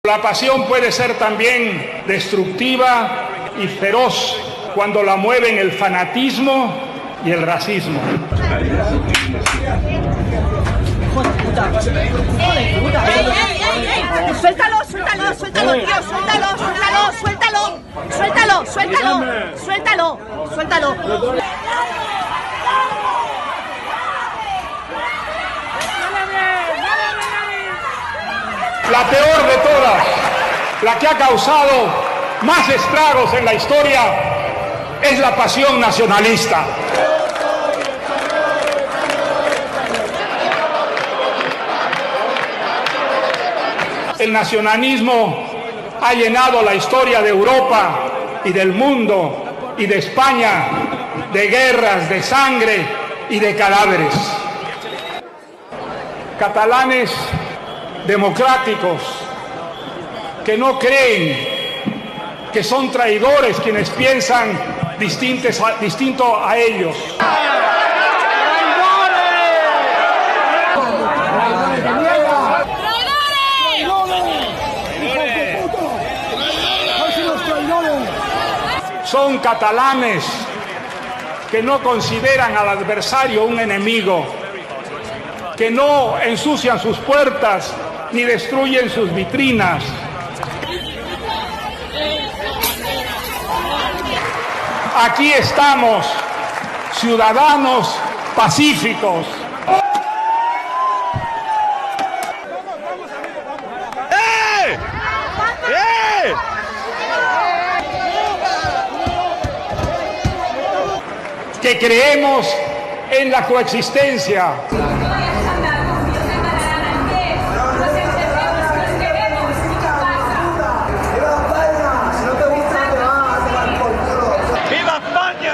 La pasión puede ser también destructiva y feroz cuando la mueven el fanatismo y el racismo. Suéltalo, suéltalo, suéltalo, tío, suéltalo, suéltalo, suéltalo, suéltalo, suéltalo, suéltalo, suéltalo. La peor de todas, la que ha causado más estragos en la historia, es la pasión nacionalista. El nacionalismo ha llenado la historia de Europa y del mundo y de España de guerras, de sangre y de cadáveres. Catalanes democráticos que no creen, que son traidores quienes piensan distinto a ellos. Son catalanes que no consideran al adversario un enemigo, que no ensucian sus puertas ni destruyen sus vitrinas. Aquí estamos, ciudadanos pacíficos. ¡Eh! ¡Eh! Que creemos en la coexistencia. ¡Viva España!